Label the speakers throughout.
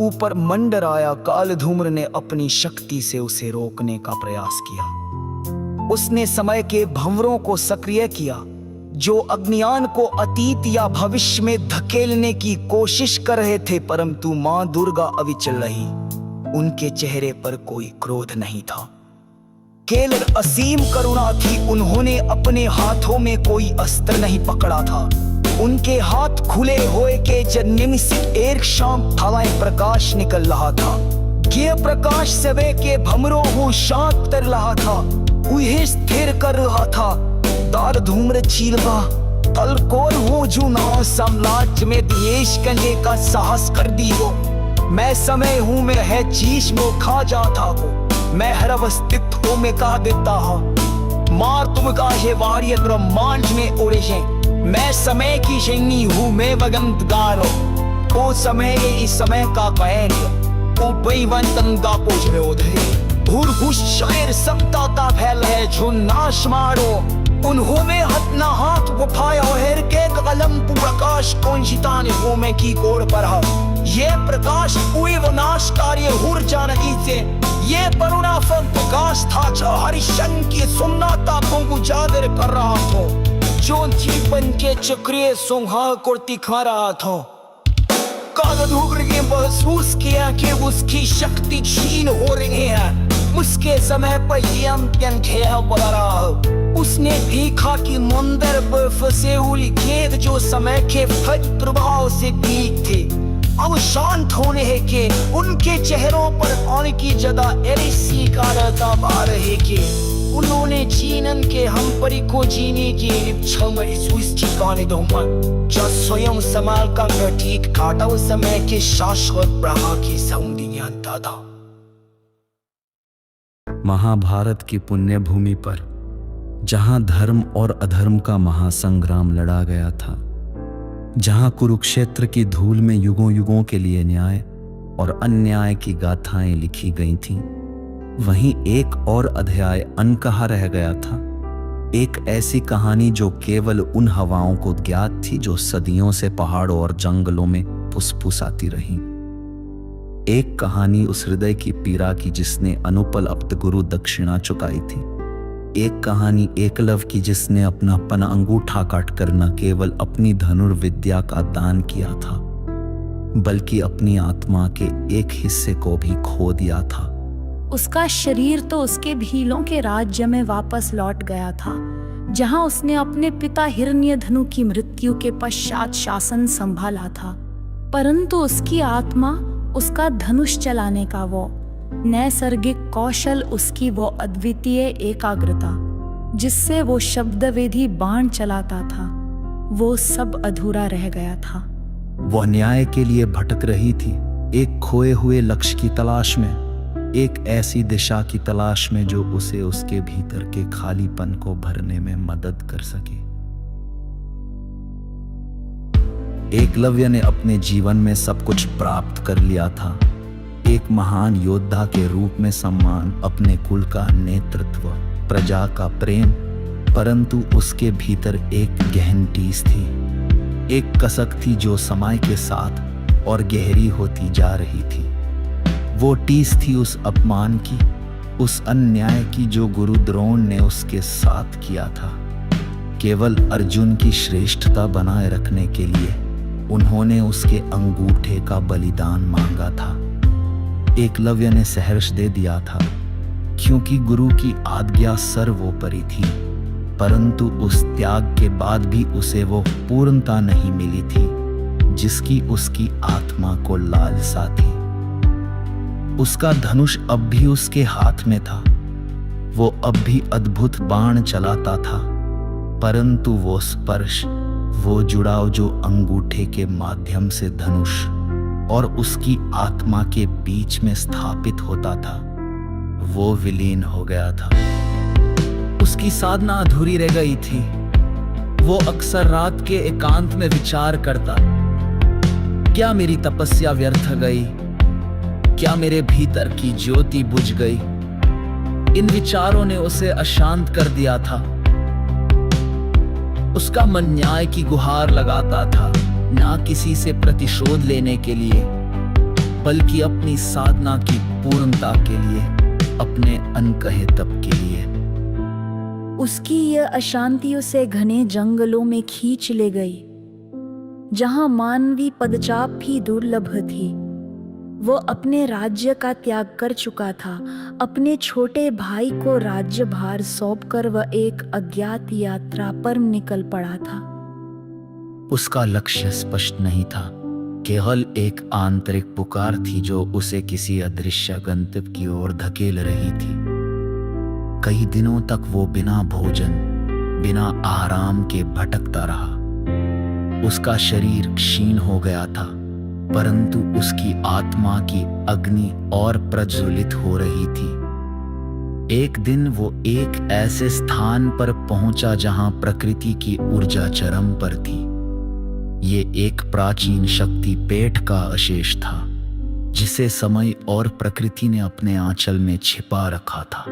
Speaker 1: ऊपर मंडराया। कालधूम्र ने अपनी शक्ति से उसे रोकने का प्रयास किया। उसने समय के भंवरों को सक्रिय किया जो अज्ञान को अतीत या भविष्य में धकेलने की कोशिश कर रहे थे, परंतु मां दुर्गा अविचल रही। उनके चेहरे पर कोई क्रोध नहीं था, केवल असीम करुणा थी। उन्होंने अपने हाथों में कोई अस्त्र नहीं पकड़ा था। उनके हाथ खुले हुए के निमिषित एक शाम हवाएं प्रकाश निकल रहा था। ये प्रकाश सवे के भमरों को शांत कर रहा था, उन्हें स्थिर कर रहा था। दार धूम्र चीलवा तलकोर हो जो ना साम्राज्य में देश करने का साहस कर दी हो। मैं समय हूँ, मैं है चीज में खा जाता हो। मैं हर अवस्थित हो में कहा देता हूँ। मार तुम काहे वार्य ब्रह्मांड में उड़े हैं। मैं समय की शैनी हूँ, मैं वगंतगार हो। ओ समय इस समय का कहर, ओ बेवंतन का पोष में उधे। हुरहुश शायर समता का फैल है जो नाश मारो। उन्होंने हथना हाथ उठाया और के कलम प्रकाश कौन जिताने हो में की कोर पर ये प्रकाश हुई वो नाशकारी हुर जानकी से। ये करुणा फल प्रकाश था जो हरिशन की सुन्नता को उजागर कर रहा था, जो जीवन के चक्रिय सुहा को दिखा रहा था। कालधूम्र ने महसूस किया कि उसकी शक्ति क्षीण हो रही है। उसके समय पर ये अंत्यन खेल पड़ा रहा। उसने देखा कि मंदिर पर फंसे हुए खेत जो समय के फज प्रभाव से भीग थे, अब शांत होने के उनके चेहरों पर आने की जगह ऐसी कारता आ रहे कि उन्होंने जीवन के हम परी को जीने की इच्छा महसूस ठिकाने दो मन जो स्वयं समाल का ठीक काटा उस समय के शाश्वत प्रभा की सौंदर्यता था।
Speaker 2: महाभारत की पुण्य भूमि पर जहां धर्म और अधर्म का महासंग्राम लड़ा गया था, जहां कुरुक्षेत्र की धूल में युगों युगों के लिए न्याय और अन्याय की गाथाएं लिखी गई थीं, वहीं एक और अध्याय अनकहा रह गया था। एक ऐसी कहानी जो केवल उन हवाओं को ज्ञात थी जो सदियों से पहाड़ों और जंगलों में फुसफुसाती रहीं। एक कहानी उस हृदय की पीड़ा की जिसने अनुपलब्ध गुरु दक्षिणा चुकाई थी। एक कहानी एकलव्य की जिसने अपनापन अंगूठा काटकर न केवल अपनी धनुर्विद्या का दान किया था, बल्कि अपनी आत्मा के एक हिस्से को भी खो दिया था।
Speaker 3: उसका शरीर तो उसके भीलों के राज्य में वापस लौट गया था, जहां उसने अपने पिता हिरण्यधनु की मृत्यु के पश्चात शासन संभाला था, परंतु उसकी आत्मा, उसका धनुष चलाने का वो नैसर्गिक कौशल, उसकी वो अद्वितीय एकाग्रता जिससे वो शब्दवेदी बाण चलाता था, वो सब अधूरा रह गया था।
Speaker 2: वह न्याय के लिए भटक रही थी, एक खोए हुए लक्ष्य की तलाश में, एक ऐसी दिशा की तलाश में जो उसे उसके भीतर के खालीपन को भरने में मदद कर सके। एकलव्य ने अपने जीवन में सब कुछ प्राप्त कर लिया था, एक महान योद्धा के रूप में सम्मान, अपने कुल का नेतृत्व, प्रजा का प्रेम, परंतु उसके भीतर एक गहन टीस थी, एक कसक थी जो समय के साथ और गहरी होती जा रही थी। वो टीस थी उस अपमान की, उस अन्याय की जो गुरु द्रोण ने उसके साथ किया था। केवल अर्जुन की श्रेष्ठता बनाए रखने के लिए उन्होंने उसके अंगूठे का बलिदान मांगा था। एकलव्य ने सहर्ष दे दिया था क्योंकि गुरु की आज्ञा सर्वोपरि थी, परंतु उस त्याग के बाद भी उसे वो पूर्णता नहीं मिली थी जिसकी उसकी आत्मा को लालसा थी। उसका धनुष अब भी उसके हाथ में था, वो अब भी अद्भुत बाण चलाता था, परंतु वो स्पर्श, वो जुड़ाव जो अंगूठे के माध्यम से धनुष और उसकी आत्मा के बीच में स्थापित होता था, वो विलीन हो गया था। उसकी साधना अधूरी रह गई थी। वो अक्सर रात के एकांत में विचार करता, क्या मेरी तपस्या व्यर्थ गई? क्या मेरे भीतर की ज्योति बुझ गई? इन विचारों ने उसे अशांत कर दिया था। उसका मन न्याय की गुहार लगाता था, ना किसी से प्रतिशोध लेने के लिए, बल्कि अपनी साधना की पूर्णता के लिए, अपने अनकहे तप के लिए।
Speaker 3: उसकी यह अशांति उसे घने जंगलों में खींच ले गई, जहां मानवीय पदचाप भी दुर्लभ थी। वो अपने राज्य का त्याग कर चुका था। अपने छोटे भाई को राज्यभार सौंपकर वह एक अज्ञात यात्रा पर निकल पड़ा था।
Speaker 2: उसका लक्ष्य स्पष्ट नहीं था, केवल एक आंतरिक पुकार थी जो उसे किसी अदृश्य गंतव्य की ओर धकेल रही थी। कई दिनों तक वो बिना भोजन, बिना आराम के भटकता रहा। उसका शरीर क्षीण हो गया था, परंतु उसकी आत्मा की अग्नि और प्रज्वलित हो रही थी। एक दिन वो एक ऐसे स्थान पर पहुंचा जहां प्रकृति की ऊर्जा चरम पर थी। ये एक प्राचीन शक्ति पेट का अवशेष था, जिसे समय और प्रकृति ने अपने आंचल में छिपा रखा था।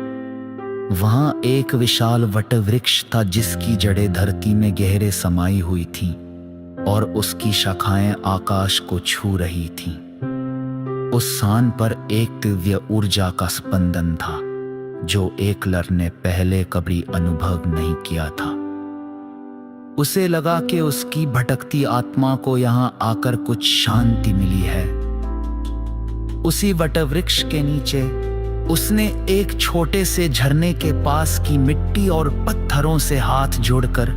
Speaker 2: वहां एक विशाल वटवृक्ष था जिसकी जड़ें धरती में गहरे समाई हुई थीं और उसकी शाखाएं आकाश को छू रही थीं। उस स्थान पर एक दिव्य ऊर्जा का स्पंदन था जो एकलर ने पहले कभी अनुभव नहीं किया था। उसे लगा कि उसकी भटकती आत्मा को यहां आकर कुछ शांति मिली है। उसी वटवृक्ष के नीचे उसने एक छोटे से झरने के पास की मिट्टी और पत्थरों से हाथ जोड़कर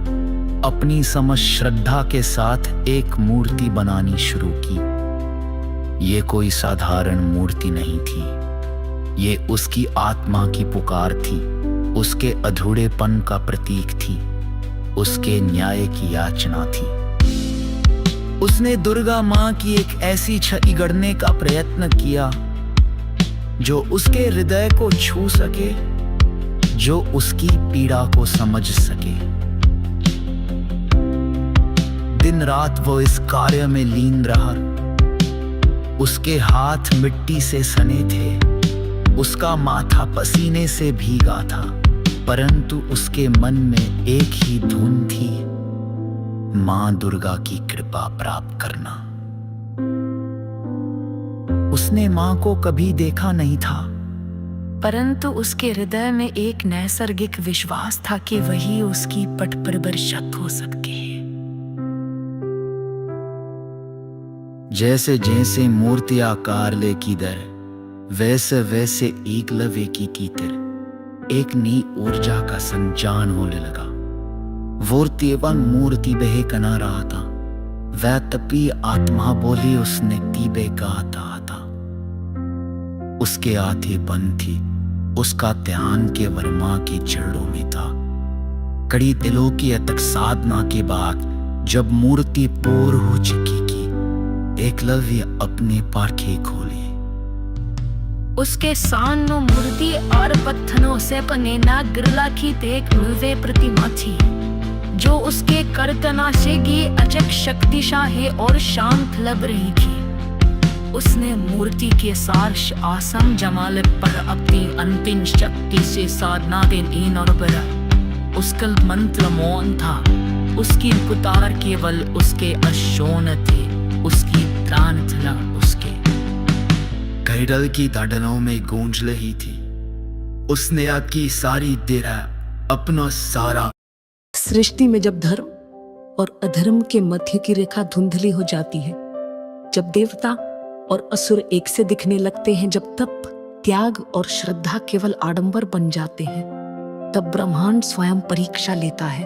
Speaker 2: अपनी समस्त श्रद्धा के साथ एक मूर्ति बनानी शुरू की। ये कोई साधारण मूर्ति नहीं थी, ये उसकी आत्मा की पुकार थी, उसके अधूरेपन का प्रतीक थी, उसके न्याय की याचना थी। उसने दुर्गा मां की एक ऐसी छवि गढ़ने का प्रयत्न किया जो उसके हृदय को छू सके, जो उसकी पीड़ा को समझ सके। दिन रात वो इस कार्य में लीन रहा। उसके हाथ मिट्टी से सने थे, उसका माथा पसीने से भीगा था, परंतु उसके मन में एक ही धुन थी, मां दुर्गा की कृपा प्राप्त करना। उसने मां को कभी देखा नहीं था,
Speaker 3: परंतु उसके हृदय में एक नैसर्गिक विश्वास था कि वही उसकी पट पर शक्त हो सकती है।
Speaker 2: जैसे जैसे मूर्ति आकार ले की दर, वैसे वैसे एकलव्य की तीतर एक नई ऊर्जा का संचार होने लगा। मूर्ति बहे कना रहा था। वह तपी आत्मा बोली, उसने तीबे कहा था। उसके आधे बंद थी, उसका ध्यान केवल मां की जड़ों में था। कड़ी दिलों की अथक साधना के बाद जब मूर्ति पूर्ण हो चुकी की, एकलव्य अपने पाखे खोले।
Speaker 3: उसके सामने मूर्ति और पत्थरों से बने नागरलाखित एक भव्य प्रतिमा थी, जो उसके कर्तनाशे की अचक शक्तिशाली और शांत लग रही थी। उसने मूर्ति के सार्श आसम जमाल पर अपनी अंतिम शक्ति से साधना देन और बरा। उसका मंत्र मौन था, उसकी पुकार केवल उसके अश्वों थे, उसकी प्राण थला उसके कैडल की धड़नों में गूंज रही थी। उसने आकी सारी देरा अपना सारा।
Speaker 4: सृष्टि में जब धर्म और अधर्म के मध्य की रेखा धुंधली हो जाती है, जब देवता और असुर एक से दिखने लगते हैं, जब तप, त्याग और श्रद्धा केवल आडंबर बन जाते हैं, तब ब्रह्मांड स्वयं परीक्षा लेता है।